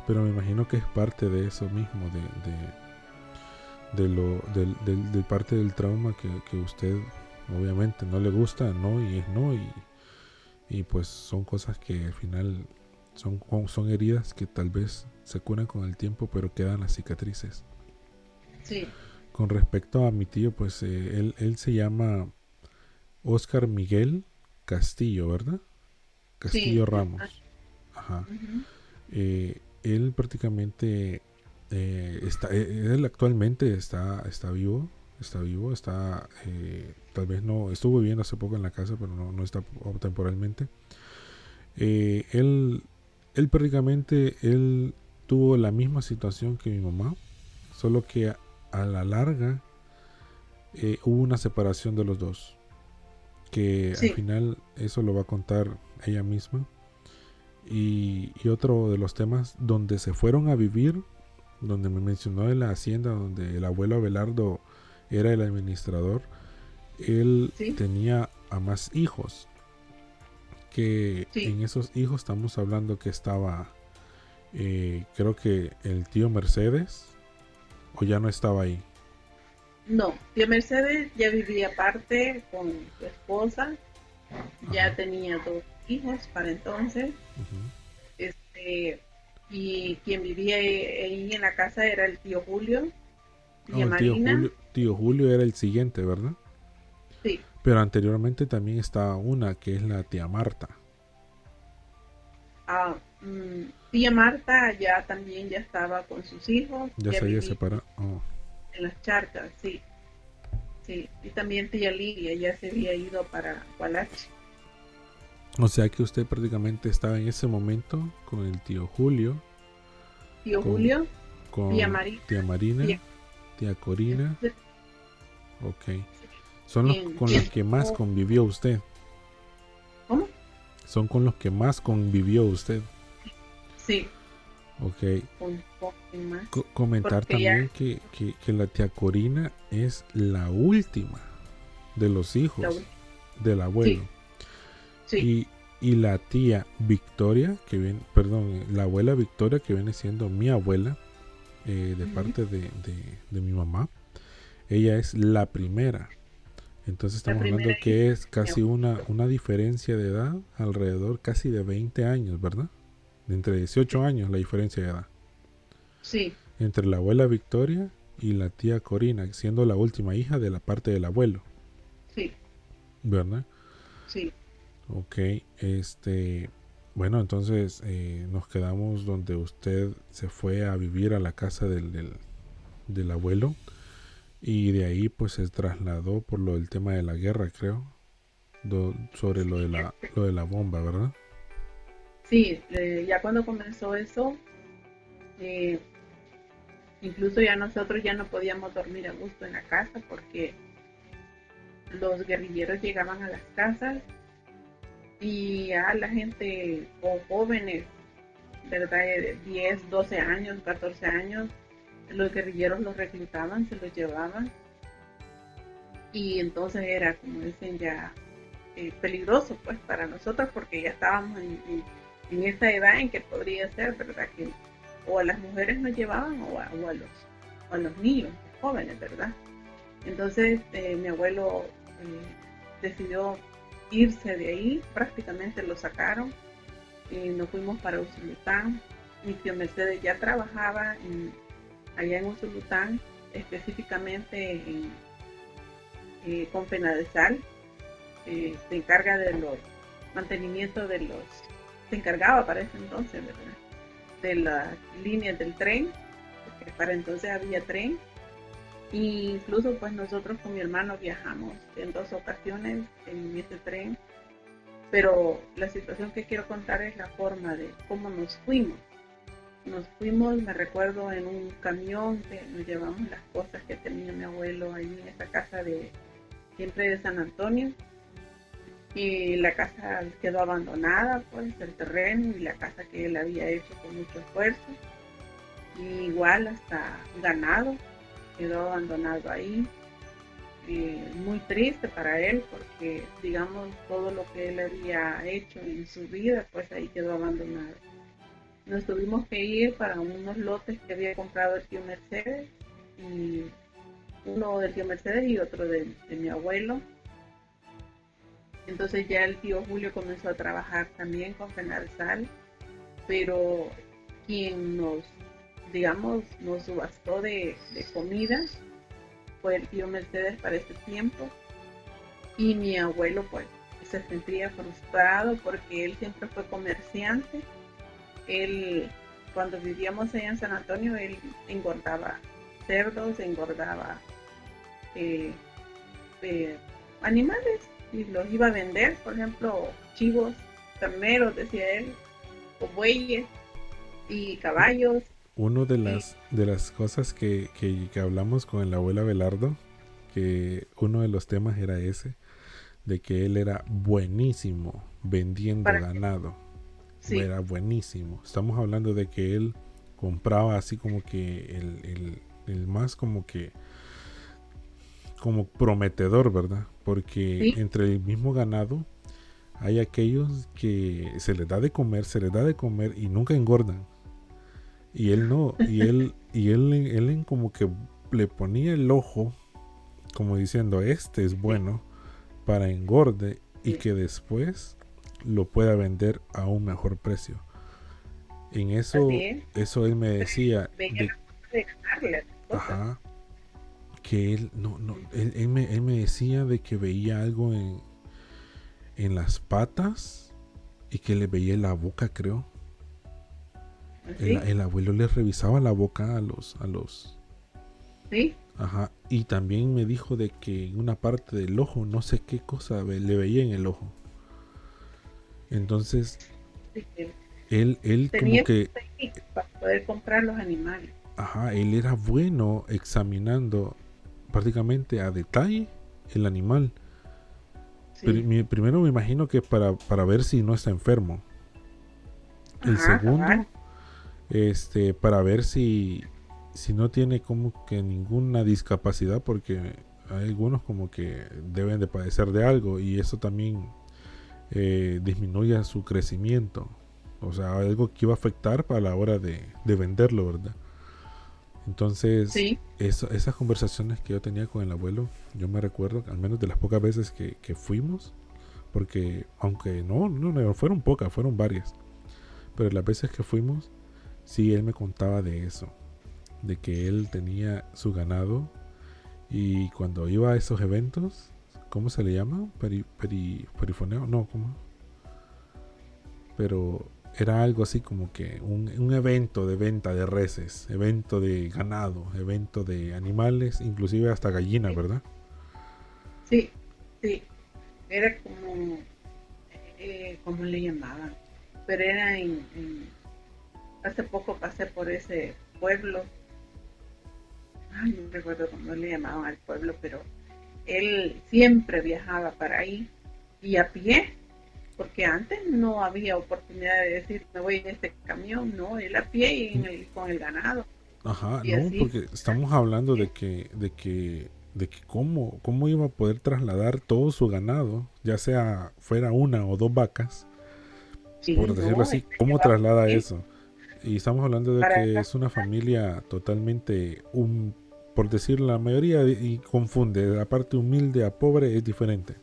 Pero me imagino que es parte de eso mismo, de parte del trauma que usted obviamente no le gusta, no, y es no, y pues son cosas que al final son heridas que tal vez se curan con el tiempo, pero quedan las cicatrices. Sí, Con respecto a mi tío, pues él se llama Oscar Miguel Castillo, ¿verdad? Castillo sí, Ramos. Ajá. ujú, Él prácticamente él actualmente está vivo, tal vez no, estuvo viviendo hace poco en la casa, pero no está temporalmente. Eh, él, él tuvo la misma situación que mi mamá, solo que a la larga hubo una separación de los dos, que al sí, final eso lo va a contar ella misma. Y otro de los temas donde se fueron a vivir, donde me mencionó de la hacienda donde el abuelo Abelardo era el administrador, él sí, tenía a más hijos, que sí. en esos hijos estamos hablando que estaba, creo que el tío Mercedes, o ya no estaba ahí. No, tía Mercedes ya vivía aparte con su esposa, ya Ajá. tenía 2 hijos para entonces, Ujú. este, y quien vivía ahí en la casa era el tío Julio, Oh, tía Marina, Tío Julio era el siguiente, ¿verdad? sí, Pero anteriormente también estaba una que es la tía Marta. tía Marta ya también ya estaba con sus hijos, Ya ya se había vivía separado. Oh. en las charcas, sí, sí, y también tía Lidia ya se había ido para Gualache. O sea que usted prácticamente estaba en ese momento con el tío Julio, Tío con, Julio, tía con Marina, tía tía, Marina, tía Corina. entonces, Ok. Son los quien, con quien los que más tomó- convivió usted. ¿cómo? Son con los que más convivió usted. Sí, Ok. con quien más, Comentar porque ya también que la tía Corina es la última de los la hijos última, del sí, abuelo. sí, Y la tía Victoria, perdón, la abuela Victoria, que viene siendo mi abuela, de ujú, parte de mi mamá, ella es la primera. Entonces la estamos primera hablando hija que es de mi casi una diferencia de edad, alrededor casi de 20 años, ¿verdad? De entre 18 años la diferencia de edad. sí, Entre la abuela Victoria y la tía Corina, siendo la última hija de la parte del abuelo, sí, ¿verdad? sí, Ok, bueno, entonces nos quedamos donde usted se fue a vivir a la casa del abuelo y de ahí pues se trasladó por lo del tema de la guerra, creo, sobre sí, lo de la bomba, ¿verdad? sí, ya cuando comenzó eso, eh, incluso ya nosotros ya no podíamos dormir a gusto en la casa porque los guerrilleros llegaban a las casas y a la gente o jóvenes, ¿verdad? De 10, 12 años, 14 años, los guerrilleros los reclutaban, se los llevaban y entonces era, como dicen, ya peligroso pues para nosotros porque ya estábamos en esa edad en que podría ser, ¿verdad? Que o a las mujeres nos llevaban o a los niños, los jóvenes, ¿verdad? Entonces mi abuelo decidió irse de ahí, prácticamente lo sacaron y nos fuimos para Usulután. Mi tío Mercedes ya trabajaba allá en Usulután, específicamente con Penadesal, se encarga de los mantenimientos se encargaba para ese entonces, ¿verdad? De las líneas del tren, porque para entonces había tren, e incluso pues nosotros con mi hermano viajamos en 2 ocasiones en ese tren, pero la situación que quiero contar es la forma de cómo nos fuimos. Nos fuimos, me recuerdo, en un camión que nos llevamos las cosas que tenía mi abuelo ahí en esa casa siempre de San Antonio, y la casa quedó abandonada, pues el terreno y la casa que él había hecho con mucho esfuerzo, y igual hasta ganado quedó abandonado ahí. Muy triste para él porque digamos todo lo que él había hecho en su vida pues ahí quedó abandonado. Nos tuvimos que ir para unos lotes que había comprado el tío Mercedes, y uno del tío Mercedes y otro de mi abuelo. Entonces ya el tío Julio comenzó a trabajar también con Penalsal, pero quien digamos, nos subastó de comida fue el tío Mercedes para ese tiempo, y mi abuelo pues se sentía frustrado porque él siempre fue comerciante. Él, cuando vivíamos allá en San Antonio, él engordaba cerdos, engordaba eh, animales y los iba a vender, por ejemplo, chivos, terneros, decía él, o bueyes y caballos. Una de Y, las cosas que hablamos con el abuelo Abelardo, que uno de los temas era ese, de que él era buenísimo vendiendo para que, ganado. sí, Era buenísimo. Estamos hablando de que él compraba así como que el más como que como prometedor, ¿verdad? Porque sí, entre el mismo ganado hay aquellos que se les da de comer y nunca engordan. Y él no, él como que le ponía el ojo, como diciendo, este es sí, bueno para engorde y sí, que después lo pueda vender a un mejor precio. En así eso, es. eso él me Pero decía veía de, la forma de ganarle las cosas. ajá, que él, no, no, él me decía de que veía algo en las patas y que le veía la boca, creo. Así, El abuelo le revisaba la boca sí, ajá, y también me dijo de que en una parte del ojo, no sé qué cosa le veía en el ojo. Entonces, sí, él como tenía que, técnicas para poder comprar los animales. ajá, él era bueno examinando prácticamente a detalle el animal. Sí, Primero me imagino que para ver si no está enfermo. El ajá, cabal, segundo, para ver si no tiene como que ninguna discapacidad, porque hay algunos como que deben de padecer de algo y eso también disminuye su crecimiento. O sea, algo que iba a afectar para la hora de venderlo, ¿verdad? Entonces, sí, esas conversaciones que yo tenía con el abuelo, yo me recuerdo, al menos de las pocas veces que fuimos, porque aunque no fueron pocas, fueron varias, pero las veces que fuimos, sí, él me contaba de eso, de que él tenía su ganado y cuando iba a esos eventos, ¿cómo se le llama? Perifoneo, no, ¿cómo? Pero era algo así como que un evento de venta de reses, evento de ganado, evento de animales, inclusive hasta gallinas, sí, ¿verdad? sí, sí. Era como, ¿cómo le llamaban? Pero era hace poco pasé por ese pueblo, ay, no recuerdo cómo le llamaban al pueblo, pero él siempre viajaba para ahí y a pie, porque antes no había oportunidad de decir me voy en este camión, no, él a pie y con el ganado. Ajá, Y no, así, porque estamos hablando de que cómo iba a poder trasladar todo su ganado, ya sea fuera una o dos vacas, sí, por decirlo no, así, cómo llevaba traslada bien eso. Y estamos hablando de para que es una familia totalmente, por decir la mayoría, y confunde, de la parte humilde a pobre es diferente.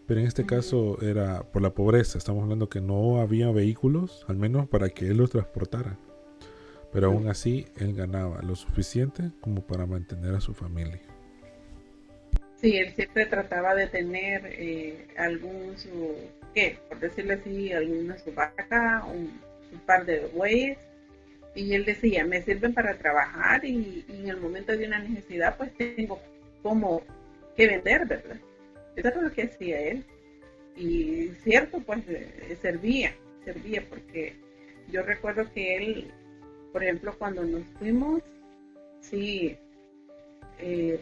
Pero en este ujú, caso era por la pobreza, estamos hablando que no había vehículos, al menos para que él los transportara. Pero no. aún así, él ganaba lo suficiente como para mantener a su familia. Sí, él siempre trataba de tener algún su, ¿qué? Por decirlo así, alguna su vaca, un par de bueyes. Y él decía, me sirven para trabajar y en el momento de una necesidad pues tengo como que vender, ¿verdad? Eso era lo que hacía él. Y cierto, pues servía porque yo recuerdo que él, por ejemplo, cuando nos fuimos, sí,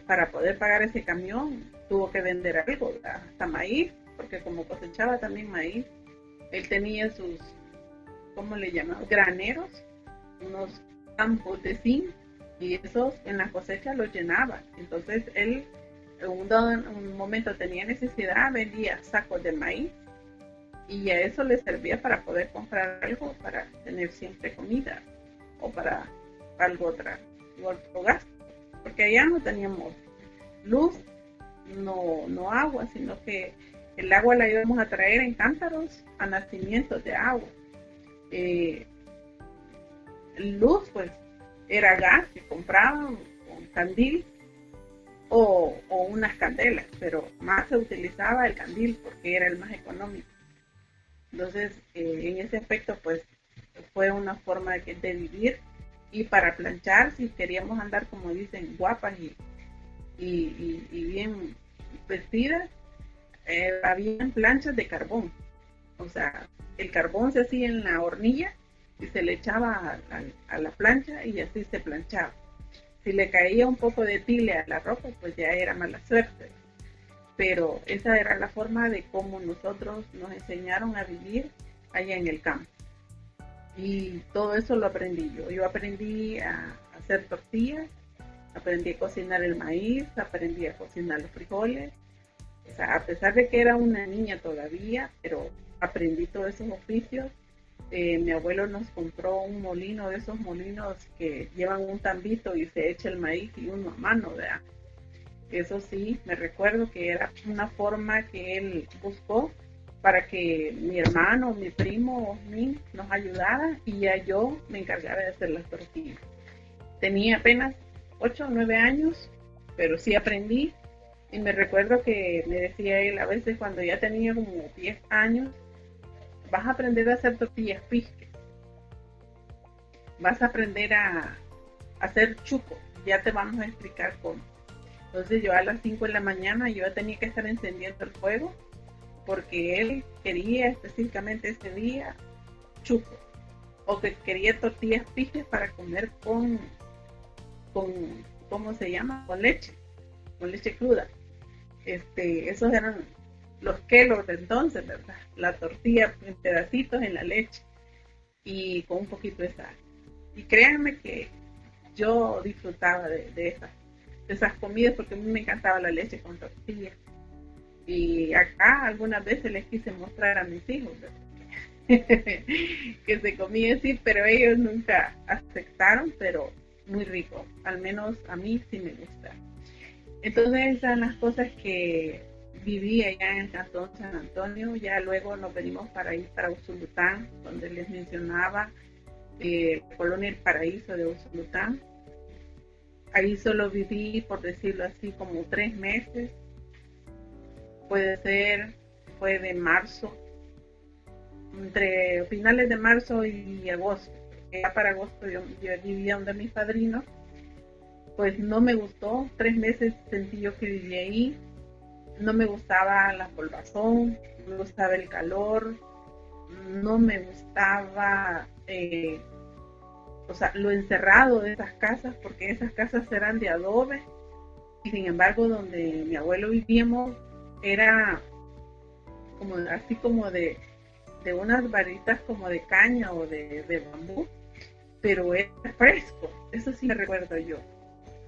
para poder pagar ese camión tuvo que vender algo, hasta maíz, porque como cosechaba también maíz, él tenía sus, ¿cómo le llaman? Graneros, unos campos de zinc, y esos en la cosecha los llenaba. Entonces él en un momento tenía necesidad, vendía sacos de maíz y a eso le servía para poder comprar algo, para tener siempre comida o para algo otro gasto, porque allá no teníamos luz, no agua, sino que el agua la íbamos a traer en cántaros a nacimientos de agua. Eh, Luz, pues, era gas que compraban con candil o unas candelas, pero más se utilizaba el candil porque era el más económico. Entonces, en ese aspecto, pues, fue una forma de vivir. Y para planchar, si queríamos andar, como dicen, guapas y bien vestidas, habían planchas de carbón. O sea, el carbón se hacía en la hornilla y se le echaba a la plancha y así se planchaba. Si le caía un poco de tile a la ropa, pues ya era mala suerte. Pero esa era la forma de cómo nosotros nos enseñaron a vivir allá en el campo. Y todo eso lo aprendí yo. Yo aprendí a hacer tortillas, aprendí a cocinar el maíz, aprendí a cocinar los frijoles. O sea, a pesar de que era una niña todavía, pero aprendí todos esos oficios. Mi abuelo nos compró un molino, de esos molinos que llevan un tambito y se echa el maíz y uno a mano, ¿verdad? Eso sí, me recuerdo que era una forma que él buscó para que mi hermano, mi primo, mí nos ayudara y ya yo me encargara de hacer las tortillas. Tenía apenas 8 o 9 años, pero sí aprendí. Y me recuerdo que me decía él a veces cuando ya tenía como 10 años, vas a aprender a hacer tortillas pisques, vas a aprender a hacer chuco, ya te vamos a explicar cómo. Entonces yo a las 5 de la mañana yo tenía que estar encendiendo el fuego porque él quería específicamente ese día chuco o que quería tortillas pisques para comer con ¿cómo se llama? Con leche cruda. Esos eran los Kellogg's de entonces, ¿verdad? La tortilla en pedacitos en la leche y con un poquito de sal. Y créanme que yo disfrutaba de esas comidas porque a mí me encantaba la leche con tortilla. Y acá algunas veces les quise mostrar a mis hijos que se comía así, pero ellos nunca aceptaron, pero muy rico. Al menos a mí sí me gusta. Entonces esas son las cosas que viví allá en el Cantón San Antonio. Ya luego nos venimos para ir para Usulután, donde les mencionaba la colonia El Paraíso de Usulután. Ahí solo viví, por decirlo así, como 3 meses. Puede ser, fue de marzo, entre finales de marzo y agosto. Ya para agosto yo vivía donde mis padrinos. Pues no me gustó, 3 meses sentí yo que vivía ahí. No me gustaba la polvazón, no me gustaba el calor, no me gustaba, o sea, lo encerrado de esas casas, porque esas casas eran de adobe, y sin embargo donde mi abuelo vivíamos era como así como de unas varitas como de caña o de bambú, pero era fresco, eso sí me recuerdo yo.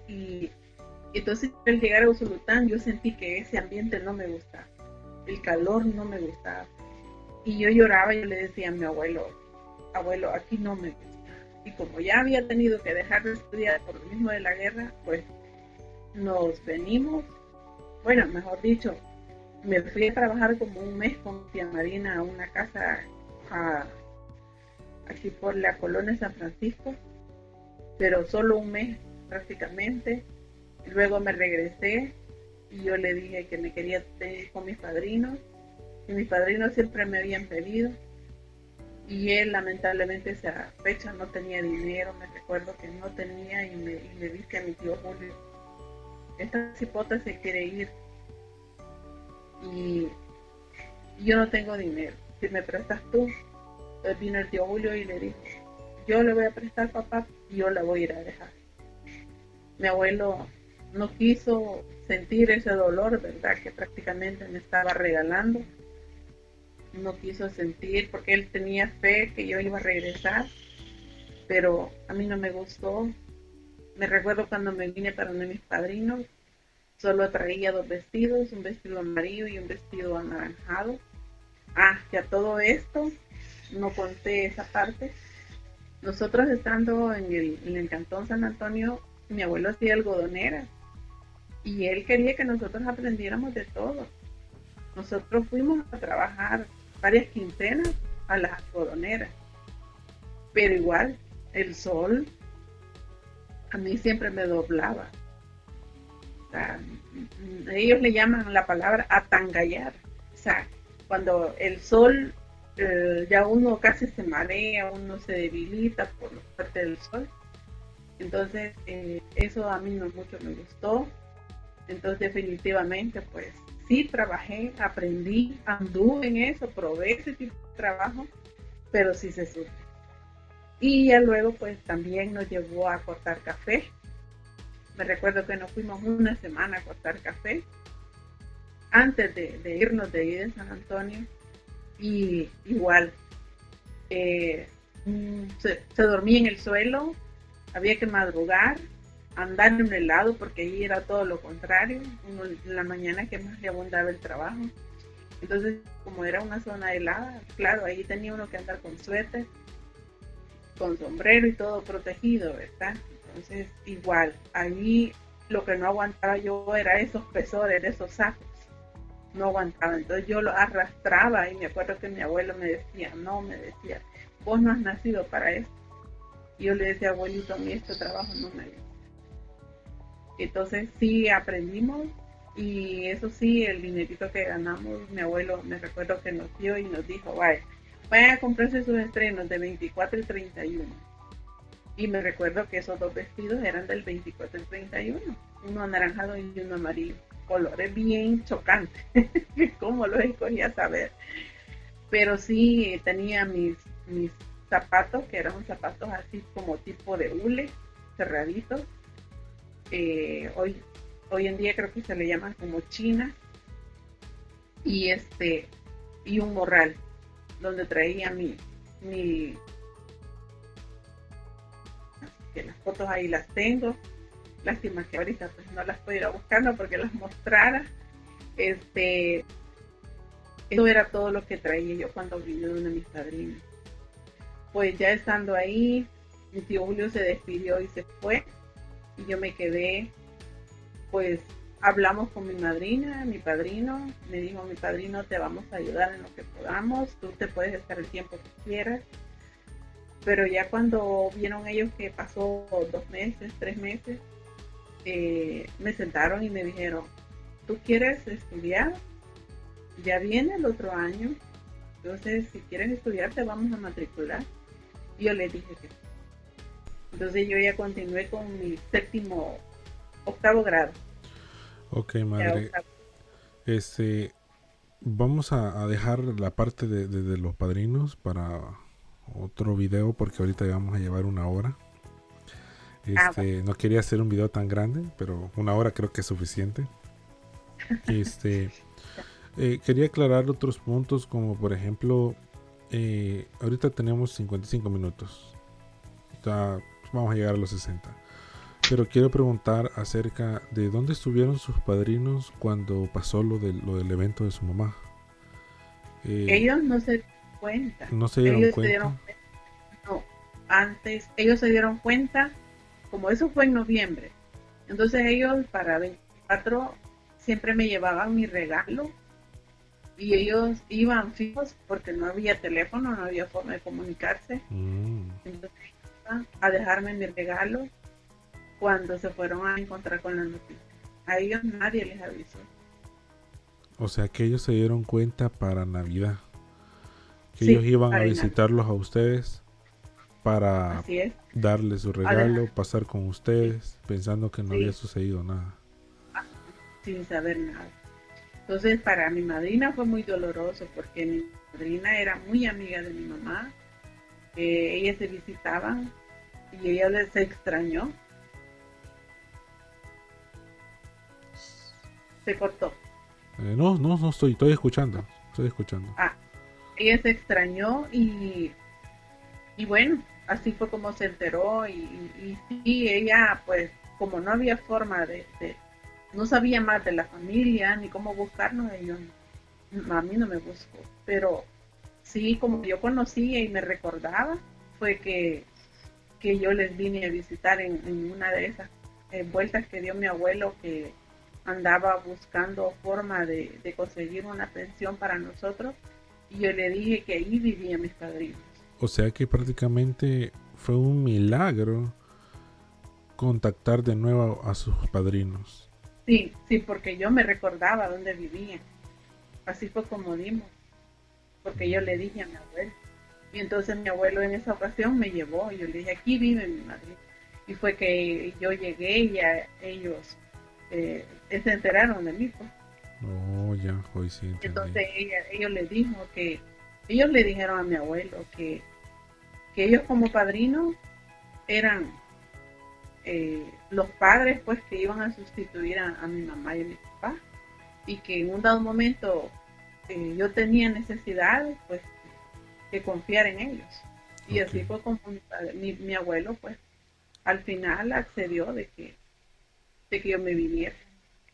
Y entonces al llegar a Usulután yo sentí que ese ambiente no me gustaba, el calor no me gustaba. Y yo lloraba y yo le decía a mi abuelo, abuelo, aquí no me gusta. Y como ya había tenido que dejar de estudiar por lo mismo de la guerra, pues nos venimos, bueno, mejor dicho, me fui a trabajar como un mes con tía Marina a una casa aquí por la colonia San Francisco, pero solo un mes prácticamente. Luego me regresé y yo le dije que me quería ir con mis padrinos, y mis padrinos siempre me habían pedido, y él lamentablemente esa fecha no tenía dinero, me recuerdo que no tenía, y le dije a mi tío Julio, esta cipota se quiere ir y yo no tengo dinero, si me prestas tú. Entonces vino el tío Julio y le dijo, yo le voy a prestar, papá, y yo la voy a ir a dejar. Mi abuelo no quiso sentir ese dolor, ¿verdad? Que prácticamente me estaba regalando. No quiso sentir porque él tenía fe que yo iba a regresar, pero a mí no me gustó. Me recuerdo cuando me vine para uno de mis padrinos, solo traía 2 vestidos, un vestido amarillo y un vestido anaranjado. Que a todo esto, no conté esa parte. Nosotros estando en el Cantón San Antonio, mi abuelo hacía algodonera y él quería que nosotros aprendiéramos de todo. Nosotros fuimos a trabajar varias quincenas a las algodoneras, pero igual el sol a mí siempre me doblaba. O sea, ellos le llaman la palabra atangallar. O sea, cuando el sol ya uno casi se marea, uno se debilita por la parte del sol. Entonces, eso a mí no mucho me gustó. Entonces, definitivamente, pues sí trabajé, aprendí, anduve en eso, probé ese tipo de trabajo, pero sí se sufre. Y ya luego, pues también nos llevó a cortar café. Me recuerdo que nos fuimos una semana a cortar café antes de irnos de ahí de San Antonio. Y igual, se dormía en el suelo, había que madrugar, andar en un helado porque ahí era todo lo contrario, en la mañana que más le abundaba el trabajo. Entonces, como era una zona helada, claro, ahí tenía uno que andar con suéter, con sombrero y todo protegido, ¿verdad? Entonces, igual, ahí lo que no aguantaba yo era esos pesores, esos sacos, no aguantaba. Entonces yo lo arrastraba y me acuerdo que mi abuelo me decía, vos no has nacido para esto. Y yo le decía, abuelito, a mí este trabajo no me gusta. Entonces sí aprendimos, y eso sí, el dinerito que ganamos, mi abuelo me recuerdo que nos dio y nos dijo, vayan a comprarse sus estrenos de 24 y 31. Y me recuerdo que esos 2 vestidos eran del 24 y 31, uno anaranjado y uno amarillo, colores bien chocantes, cómo los escogí a saber. Pero sí tenía mis zapatos, que eran zapatos así como tipo de hule, cerraditos. Hoy en día creo que se le llaman como chinas, y y un morral donde traía que las fotos ahí las tengo. Lástima que ahorita pues no las puedo ir a buscar porque las mostrara. Eso era todo lo que traía yo cuando vine de una de mis padrinos. Pues ya estando ahí, mi tío Julio se despidió y se fue, y yo me quedé. Pues hablamos con mi madrina, mi padrino, me dijo mi padrino, te vamos a ayudar en lo que podamos, tú te puedes estar el tiempo que quieras. Pero ya cuando vieron ellos que pasó 2 meses, 3 meses, me sentaron y me dijeron, ¿tú quieres estudiar? Ya viene el otro año, entonces si quieres estudiar te vamos a matricular. Y yo les dije que sí. Entonces yo ya continué con mi octavo grado. Ok, madre. Vamos a dejar la parte de los padrinos para otro video porque ahorita ya vamos a llevar 1 hora. Bueno. No quería hacer un video tan grande, pero 1 hora creo que es suficiente. Quería aclarar otros puntos, como por ejemplo, ahorita tenemos 55 minutos. ya vamos a llegar a los 60. Pero quiero preguntar acerca de dónde estuvieron sus padrinos cuando pasó lo del evento de su mamá. Ellos no se dieron cuenta. ¿No se dieron Ellos se dieron cuenta? cuenta, no, antes, ellos se dieron cuenta, como eso fue en noviembre. Entonces ellos para 24 siempre me llevaban mi regalo y ellos iban fijos porque no había teléfono, no había forma de comunicarse. Entonces iban a dejarme mi regalo cuando se fueron a encontrar con la noticia. A ellos nadie les avisó. O sea que ellos se dieron cuenta para Navidad. Que ellos Sí, iban a para Navidad. visitarlos a ustedes para Así es. darles su A regalo, dejar, pasar con sí, ustedes, pensando que no había sí, sucedido nada. sin saber nada. Entonces para mi madrina fue muy doloroso porque mi madrina era muy amiga de mi mamá. Ellas se visitaban y ella les extrañó. Se cortó. No estoy escuchando. Estoy escuchando. Ah, ella se extrañó y bueno, así fue como se enteró y sí, ella pues como no había forma no sabía más de la familia ni cómo buscarnos, a mí no me buscó, pero sí, como yo conocía y me recordaba, fue que yo les vine a visitar en una de esas vueltas que dio mi abuelo, que andaba buscando forma de conseguir una pensión para nosotros, y yo le dije que ahí vivían mis padrinos. O sea que prácticamente fue un milagro contactar de nuevo a sus padrinos. Sí, sí, porque yo me recordaba dónde vivían. Así fue como dimos, porque yo le dije a mi abuelo. Y entonces mi abuelo en esa ocasión me llevó, y yo le dije, aquí vive mi madre. Y fue que yo llegué y ellos se enteraron de mí, pues. Oh, ya, hoy sí entendí. Entonces ellos le dijeron a mi abuelo que ellos como padrinos eran los padres pues que iban a sustituir a mi mamá y a mi papá, y que en un dado momento yo tenía necesidad pues de confiar en ellos. Y Ok, así fue como mi abuelo pues al final accedió de que yo me viviera.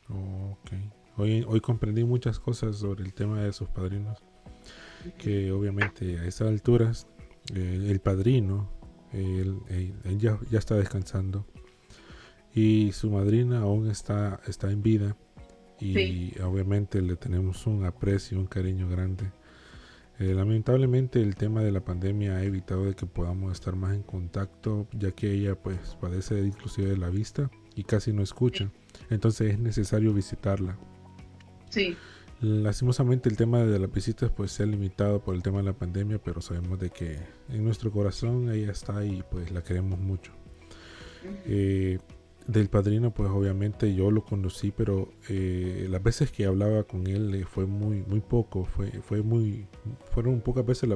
ok. Hoy comprendí muchas cosas sobre el tema de sus padrinos. Que obviamente a esas alturas el padrino, él ya está descansando. Y su madrina aún está en vida. Sí, Y obviamente le tenemos un aprecio, un cariño grande. Lamentablemente el tema de la pandemia ha evitado de que podamos estar más en contacto, ya que ella pues padece inclusive de la vista y casi no escucha. Entonces es necesario visitarla. sí, Lastimosamente el tema de las visitas pues se ha limitado por el tema de la pandemia, pero sabemos de que en nuestro corazón ella está y pues la queremos mucho. uh-huh, Eh, Del padrino pues obviamente yo lo conocí, pero las veces que hablaba con él fue muy poco, fueron pocas veces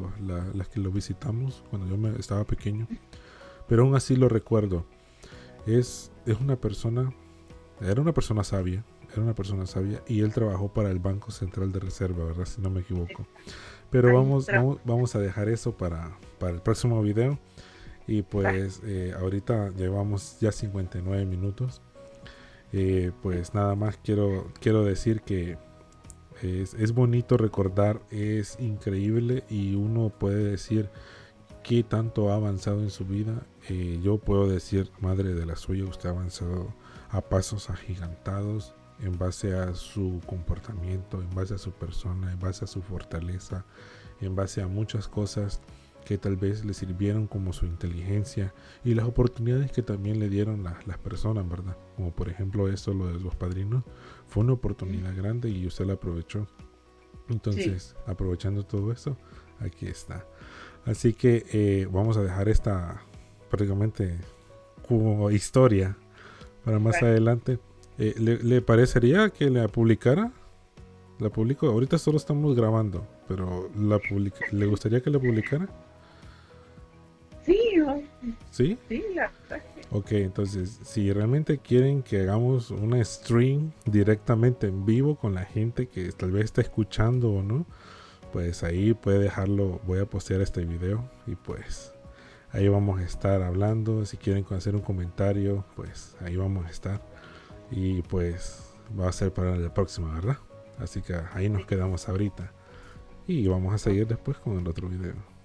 las que lo visitamos cuando estaba pequeño, pero aún así lo recuerdo. Es una persona, era una persona sabia, y él trabajó para el Banco Central de Reserva, ¿verdad? Si no me equivoco. Pero ahí vamos a dejar eso para el próximo video. Y va, pues ahorita llevamos ya 59 minutos. Pues nada más quiero decir que es bonito recordar, es increíble y uno puede decir qué tanto ha avanzado en su vida. Yo puedo decir, madre de la suya, usted ha avanzado a pasos agigantados en base a su comportamiento, en base a su persona, en base a su fortaleza, en base a muchas cosas que tal vez le sirvieron como su inteligencia y las oportunidades que también le dieron las personas, ¿verdad? Como por ejemplo esto, lo de los padrinos, fue una oportunidad grande y usted la aprovechó. sí, Entonces, aprovechando todo eso, aquí está. Así que vamos a dejar esta prácticamente como historia para más va. adelante. ¿Le parecería que la publicara? La publico. Ahorita solo estamos grabando, pero ¿le gustaría que la publicara? Sí, ¿Sí? sí, la verdad que Ok, entonces, si realmente quieren que hagamos una stream directamente en vivo con la gente que tal vez está escuchando o no, pues ahí puede dejarlo. Voy a postear este video y pues Ahí vamos a estar hablando. Si quieren hacer un comentario, pues ahí vamos a estar. Y pues va a ser para la próxima, ¿verdad? Así que ahí nos quedamos ahorita. Y vamos a seguir después con el otro video.